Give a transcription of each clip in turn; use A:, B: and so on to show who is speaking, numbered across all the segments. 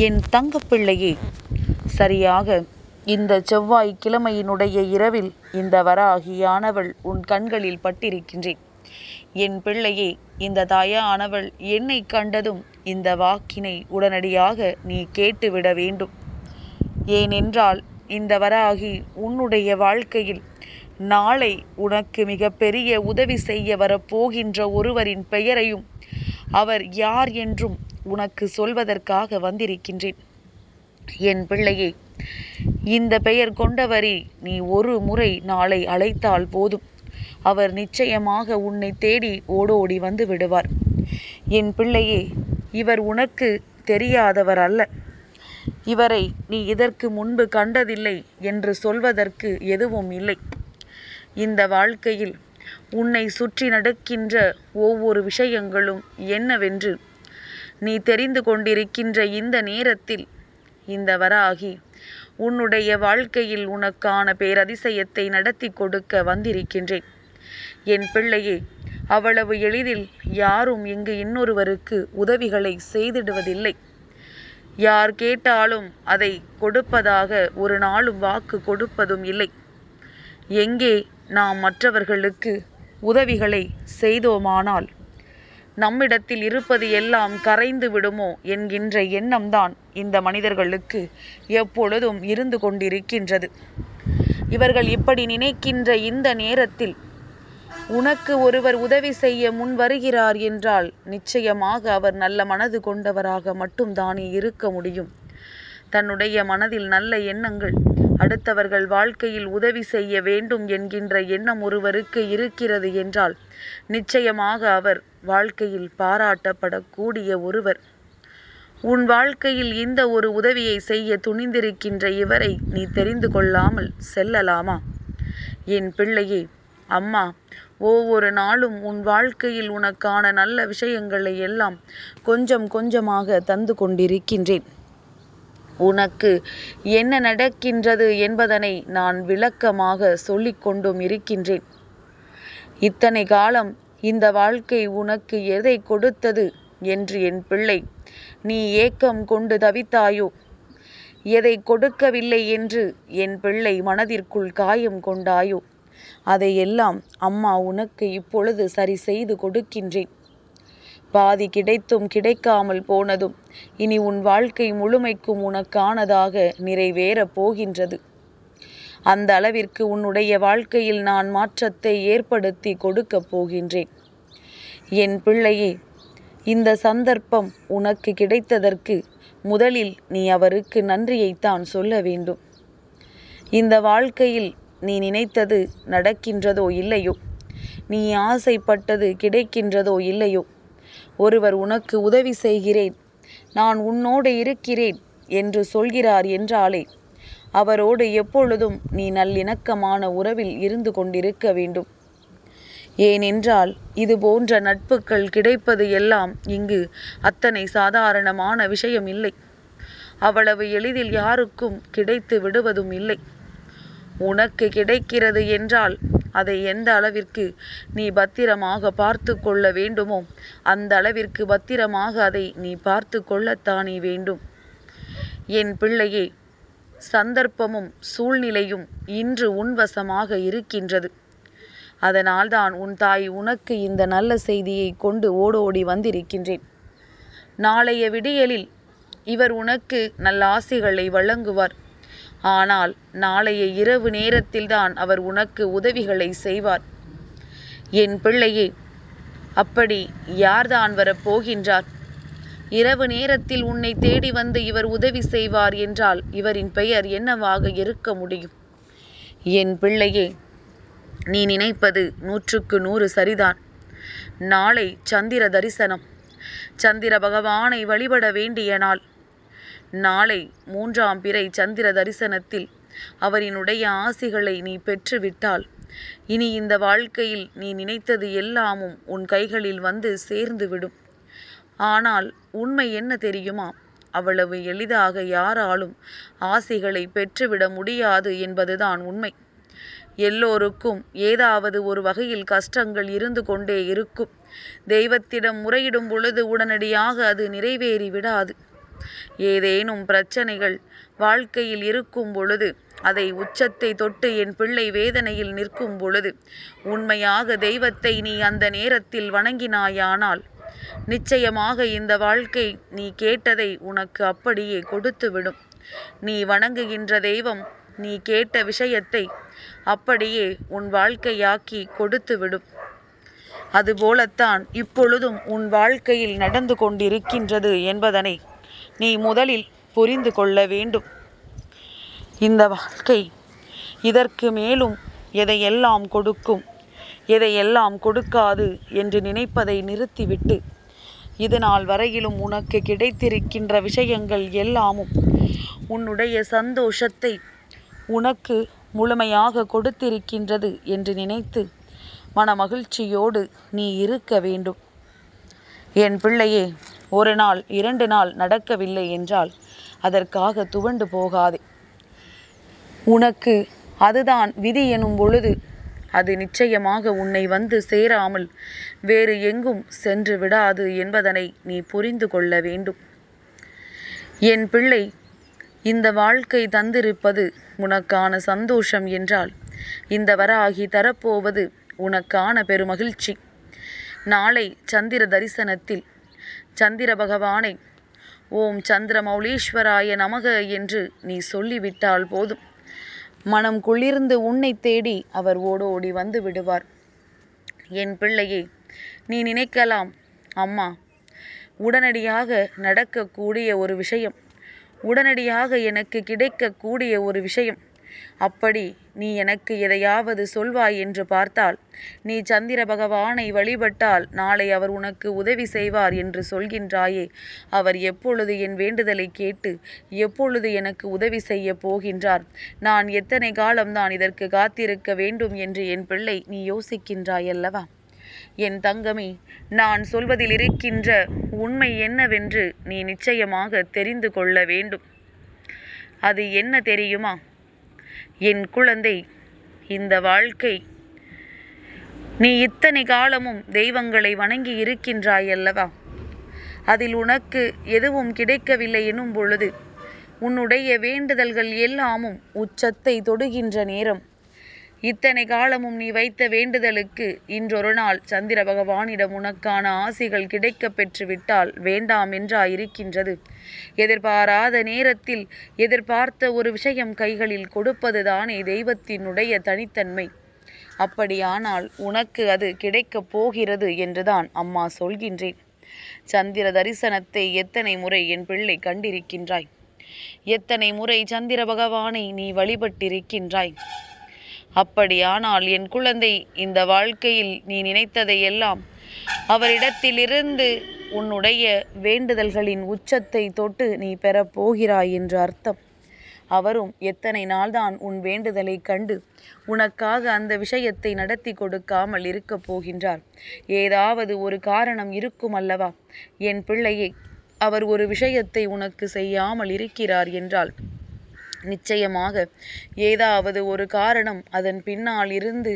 A: என் தங்கப்பிள்ளையே, சரியாக இந்த செவ்வாய் கிழமையினுடைய இரவில் இந்த வராகியானவள் உன் கண்களில் பட்டிருக்கின்றேன். என் பிள்ளையே, இந்த தாயானவள் என்னை கண்டதும் இந்த வாக்கினை உடனடியாக நீ கேட்டுவிட வேண்டும். ஏனென்றால் இந்த வராகி உன்னுடைய வாழ்க்கையில் நாளை உனக்கு மிக பெரிய உதவி செய்ய வரப்போகின்ற ஒருவரின் பெயரையும் அவர் யார் என்றும் உனக்கு சொல்வதற்காக வந்திருக்கின்றேன். என் பிள்ளையே, இந்த பெயர் கொண்டவரை நீ ஒரு முறை நாளை அழைத்தால் போதும். அவர் நிச்சயமாக உன்னை தேடி ஓடோடி வந்து விடுவார். என் பிள்ளையே, இவர் உனக்கு தெரியாதவர் அல்ல. இவரை நீ இதற்கு முன்பு கண்டதில்லை என்று சொல்வதற்கு எதுவும் இல்லை. இந்த வாழ்க்கையில் உன்னை சுற்றி நடக்கின்ற ஒவ்வொரு விஷயங்களும் என்னவென்று நீ தெரிந்து கொண்டிருக்கின்ற இந்த நேரத்தில் இந்த வராகி உன்னுடைய வாழ்க்கையில் உனக்கான பேரதிசயத்தை நடத்தி கொடுக்க வந்திருக்கின்றேன். என் பிள்ளையே, அவ்வளவு எளிதில் யாரும் இங்கு இன்னொருவருக்கு உதவிகளை செய்திடுவதில்லை. யார் கேட்டாலும் அதை கொடுப்பதாக ஒரு நாளும் வாக்கு கொடுப்பதும் இல்லை. எங்கே நாம் மற்றவர்களுக்கு உதவிகளை செய்தோமானால் நம்மிடத்தில் இருப்பது எல்லாம் கரைந்து விடுமோ என்கின்ற எண்ணம்தான் இந்த மனிதர்களுக்கு எப்பொழுதும் இருந்து கொண்டிருக்கின்றது. இவர்கள் இப்படி நினைக்கின்ற இந்த நேரத்தில் உனக்கு ஒருவர் உதவி செய்ய முன் வருகிறார் என்றால் நிச்சயமாக அவர் நல்ல மனது கொண்டவராக மட்டும்தானே இருக்க முடியும். தன்னுடைய மனதில் நல்ல எண்ணங்கள், அடுத்தவர்கள் வாழ்க்கையில் உதவி செய்ய வேண்டும் என்கின்ற எண்ணம் ஒருவருக்கு இருக்கிறது என்றால் நிச்சயமாக அவர் வாழ்க்கையில் பாராட்டப்படக்கூடிய ஒருவர். உன் வாழ்க்கையில் இந்த ஒரு உதவியை செய்ய துணிந்திருக்கின்ற இவரை நீ தெரிந்து கொள்ளாமல் செல்லலாமா? என் பிள்ளையே, அம்மா ஒவ்வொரு நாளும் உன் வாழ்க்கையில் உனக்கான நல்ல விஷயங்களை எல்லாம் கொஞ்சம் கொஞ்சமாக தந்து கொண்டிருக்கின்றேன். உனக்கு என்ன நடக்கின்றது என்பதனை நான் விளக்கமாக சொல்லிக்கொண்டும் இருக்கின்றேன். இத்தனை காலம் இந்த வாழ்க்கை உனக்கு எதை கொடுத்தது என்று என் பிள்ளை நீ ஏக்கம் கொண்டு தவித்தாயோ? எதை கொடுக்கவில்லை என்று என் பிள்ளை மனதிற்குள் காயம் கொண்டாயோ? அதையெல்லாம் அம்மா உனக்கு இப்பொழுது சரி செய்து கொடுக்கின்றேன். பாதி கிடைத்தும் கிடைக்காமல் போனதும் இனி உன் வாழ்க்கை முழுமைக்கும் உனக்கானதாக நிறைவேறப் போகின்றது. அந்த அளவிற்கு உன்னுடைய வாழ்க்கையில் நான் மாற்றத்தை ஏற்படுத்தி கொடுக்கப் போகின்றேன். என் பிள்ளையே, இந்த சந்தர்ப்பம் உனக்கு கிடைத்ததற்கு முதலில் நீ அவருக்கு நன்றியைத்தான் சொல்ல வேண்டும். இந்த வாழ்க்கையில் நீ நினைத்தது நடக்கின்றதோ இல்லையோ, நீ ஆசைப்பட்டது கிடைக்கின்றதோ இல்லையோ, ஒருவர் உனக்கு உதவி செய்கிறேன், நான் உன்னோடு இருக்கிறேன் என்று சொல்கிறார் என்றாலே அவரோடு எப்பொழுதும் நீ நல்லிணக்கமான உறவில் இருந்து கொண்டிருக்க வேண்டும். ஏனென்றால் இது போன்ற நட்புகள் கிடைப்பது எல்லாம் இங்கு அத்தனை சாதாரணமான விஷயம் இல்லை. அவ்வளவு எளிதில் யாருக்கும் கிடைத்து விடுவதும் இல்லை. உனக்கு கிடைக்கிறது என்றால் அதை எந்த அளவிற்கு நீ பத்திரமாக பார்த்து கொள்ள வேண்டுமோ அந்த அளவிற்கு பத்திரமாக அதை நீ பார்த்து கொள்ளத்தானே வேண்டும். என் பிள்ளையே, சந்தர்ப்பமும் சூழ்நிலையும் இன்று உன்வசமாக இருக்கின்றது. அதனால்தான் உன் தாய் உனக்கு இந்த நல்ல செய்தியை கொண்டு ஓடோடி வந்திருக்கின்றேன். நாளைய விடியலில் இவர் உனக்கு நல்ல ஆசிகளை வழங்குவார். ஆனால் நாளைய இரவு நேரத்தில்தான் அவர் உனக்கு உதவிகளை செய்வார். என் பிள்ளையே, அப்படி யார்தான் வரப்போகின்றார்? இரவு நேரத்தில் உன்னை தேடி வந்து இவர் உதவி செய்வார் என்றால் இவரின் பெயர் என்னவாக இருக்க முடியும்? என் பிள்ளையே, நீ நினைப்பது 100க்கு 100 சரிதான். நாளை சந்திர தரிசனம், சந்திர பகவானை வழிபட வேண்டிய நாள். நாளை 3ஆம் பிறை சந்திர தரிசனத்தில் அவரினுடைய ஆசிகளை நீ பெற்றுவிட்டால் இனி இந்த வாழ்க்கையில் நீ நினைத்தது எல்லாமும் உன் கைகளில் வந்து சேர்ந்துவிடும். ஆனால் உண்மை என்ன தெரியுமா? அவ்வளவு எளிதாக யாராலும் ஆசிகளை பெற்றுவிட முடியாது என்பதுதான் உண்மை. எல்லோருக்கும் ஏதாவது ஒரு வகையில் கஷ்டங்கள் இருந்து கொண்டே இருக்கும். தெய்வத்திடம் முறையிடும் பொழுது உடனடியாக அது நிறைவேறி விடாது. ஏதேனும் பிரச்சனைகள் வாழ்க்கையில் இருக்கும் பொழுது, அதை உச்சத்தை தொட்டு என் பிள்ளை வேதனையில் நிற்கும் பொழுது, உண்மையாக தெய்வத்தை நீ அந்த நேரத்தில் வணங்கினாயானால் நிச்சயமாக இந்த வாழ்க்கை நீ கேட்டதை உனக்கு அப்படியே கொடுத்துவிடும். நீ வணங்குகின்ற தெய்வம் நீ கேட்ட விஷயத்தை அப்படியே உன் வாழ்க்கையாக்கி கொடுத்துவிடும். அதுபோலத்தான் இப்பொழுதும் உன் வாழ்க்கையில் நடந்து கொண்டிருக்கின்றது என்பதனை நீ முதலில் புரிந்து கொள்ள வேண்டும். இந்த வாழ்க்கை இதற்கு மேலும் எதையெல்லாம் கொடுக்கும், எதையெல்லாம் கொடுக்காது என்று நினைப்பதை நிறுத்திவிட்டு, இதுநாள் வரையிலும் உனக்கு கிடைத்திருக்கின்ற விஷயங்கள் எல்லாமும் உன்னுடைய சந்தோஷத்தை உனக்கு முழுமையாக கொடுத்திருக்கின்றது என்று நினைத்து மனமகிழ்ச்சியோடு நீ இருக்க வேண்டும். என் பிள்ளையே, ஒரு நாள் 2 நாள் நடக்கவில்லை என்றால் அதற்காக துவண்டு போகாதே. உனக்கு அதுதான் விதி எனும் பொழுது அது நிச்சயமாக உன்னை வந்து சேராமல் வேறு எங்கும் சென்று விடாது என்பதனை நீ புரிந்து கொள்ள வேண்டும். என் பிள்ளை, இந்த வாழ்க்கை தந்திருப்பது உனக்கான சந்தோஷம் என்றால் இந்த வராகி தரப்போவது உனக்கான பெருமகிழ்ச்சி. நாளை சந்திர தரிசனத்தில் சந்திர பகவானை ஓம் சந்திரமௌலீஸ்வராய நமக என்று நீ சொல்லிவிட்டால் போதும், மனம் குளிர்ந்து உன்னை தேடி அவர் ஓடோடி வந்து விடுவார். என் பிள்ளையே, நீ நினைக்கலாம், அம்மா, உடனடியாக நடக்கக்கூடிய ஒரு விஷயம், உடனடியாக எனக்கு கிடைக்கக்கூடிய ஒரு விஷயம், அப்படி நீ எனக்கு எதையாவது சொல்வாய் என்று பார்த்தால், நீ சந்திர பகவானை வழிபட்டால் நாளை அவர் உனக்கு உதவி செய்வார் என்று சொல்கின்றாயே, அவர் எப்பொழுது என் வேண்டுதலை கேட்டு எப்பொழுது எனக்கு உதவி செய்ய போகின்றார்? நான் எத்தனை காலம்தான் இதற்கு காத்திருக்க வேண்டும் என்று என் பிள்ளை நீ யோசிக்கின்றாயல்லவா? என் தங்கமே, நான் சொல்வதில் இருக்கின்ற உண்மை என்னவென்று நீ நிச்சயமாக தெரிந்து கொள்ள வேண்டும். அது என்ன தெரியுமா? என் குழந்தை, இந்த வாழ்க்கை நீ இத்தனை காலமும் தெய்வங்களை வணங்கி இருக்கின்றாயல்லவா? அதில் உனக்கு எதுவும் கிடைக்கவில்லை எனும் பொழுது உன்னுடைய வேண்டுதல்கள் எல்லாமும் உச்சத்தை தொடுகின்ற நேரம், இத்தனை காலமும் நீ வைத்த வேண்டுதலுக்கு இன்றொரு நாள் சந்திர பகவானிடம் உனக்கான ஆசிகள் கிடைக்க பெற்றுவிட்டால் வேண்டாம் என்றா இருக்கின்றது? எதிர்பாராத நேரத்தில் எதிர்பார்த்த ஒரு விஷயம் கைகளில் கொடுப்பதுதானே தெய்வத்தினுடைய தனித்தன்மை. அப்படியானால் உனக்கு அது கிடைக்கப் போகிறது என்றுதான் அம்மா சொல்கின்றேன். சந்திர தரிசனத்தை எத்தனை முறை என் பிள்ளை கண்டிருக்கின்றாய்? எத்தனை முறை சந்திர பகவானை நீ வழிபட்டிருக்கின்றாய்? அப்படியானால் என் குழந்தை, இந்த வாழ்க்கையில் நீ நினைத்ததையெல்லாம் அவரிடத்திலிருந்து உன்னுடைய வேண்டுதல்களின் உச்சத்தை தொட்டு நீ பெறப்போகிறாய் என்று அர்த்தம். அவரும் எத்தனை நாள்தான் உன் வேண்டுதலை கண்டு உனக்காக அந்த விஷயத்தை நடத்தி கொடுக்காமல் இருக்கப் போகின்றார்? ஏதாவது ஒரு காரணம் இருக்கும் அல்லவா? என் பிள்ளையை, அவர் ஒரு விஷயத்தை உனக்கு செய்யாமல் இருக்கிறார் என்றால் நிச்சயமாக ஏதாவது ஒரு காரணம் அதன் பின்னால் இருந்து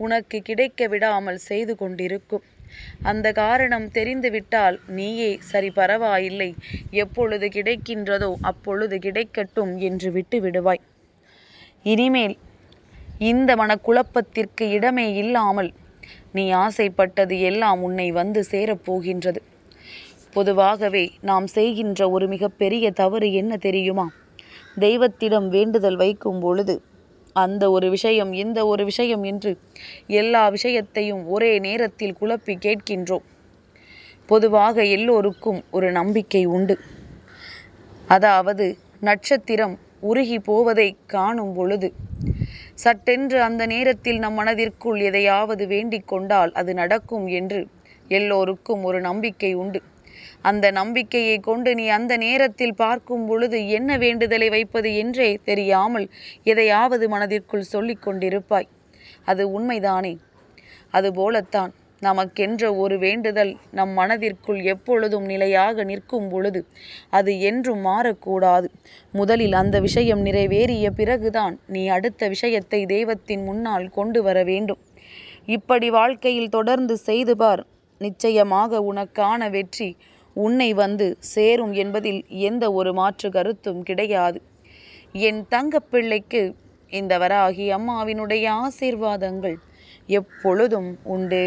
A: உனக்கு கிடைக்க விடாமல் செய்து கொண்டிருக்கும். அந்த காரணம் தெரிந்துவிட்டால் நீயே சரி, பரவாயில்லை, எப்பொழுது கிடைக்கின்றதோ அப்பொழுது கிடைக்கட்டும் என்று விட்டு விடுவாய். இனிமேல் இந்த மனக்குழப்பத்திற்கு இடமே இல்லாமல் நீ ஆசைப்பட்டது எல்லாம் உன்னை வந்து சேரப்போகின்றது. பொதுவாகவே நாம் செய்கின்ற ஒரு மிகப்பெரிய தவறு என்ன தெரியுமா? தெய்வத்திடம் வேண்டுதல் வைக்கும் பொழுது அந்த ஒரு விஷயம், இந்த ஒரு விஷயம் என்று எல்லா விஷயத்தையும் ஒரே நேரத்தில் குழப்பி கேட்கின்றோம். பொதுவாக எல்லோருக்கும் ஒரு நம்பிக்கை உண்டு. அதாவது நட்சத்திரம் உருகி போவதை காணும் பொழுது சட்டென்று அந்த நேரத்தில் நம் மனதிற்குள் எதையாவது வேண்டிக் கொண்டால் அது நடக்கும் என்று எல்லோருக்கும் ஒரு நம்பிக்கை உண்டு. அந்த நம்பிக்கையை கொண்டு நீ அந்த நேரத்தில் பார்க்கும் பொழுது என்ன வேண்டுதலை வைப்பது என்றே தெரியாமல் எதையாவது மனதிற்குள் சொல்லிக் கொண்டிருப்பாய். அது உண்மைதானே? அதுபோலத்தான் நமக்கென்ற ஒரு வேண்டுதல் நம் மனதிற்குள் எப்பொழுதும் நிலையாக நிற்கும் பொழுது அது என்றும் மாறக்கூடாது. முதலில் அந்த விஷயம் நிறைவேறிய பிறகுதான் நீ அடுத்த விஷயத்தை தெய்வத்தின் முன்னால் கொண்டு வர வேண்டும். இப்படி வாழ்க்கையில் தொடர்ந்து செய்து பார். நிச்சயமாக உனக்கான வெற்றி உன்னை வந்து சேரும் என்பதில் எந்த ஒரு மாற்று கருத்தும் கிடையாது. என் தங்கப்பிள்ளைக்கு இந்த வராகி அம்மாவினுடைய ஆசீர்வாதங்கள் எப்பொழுதும் உண்டு.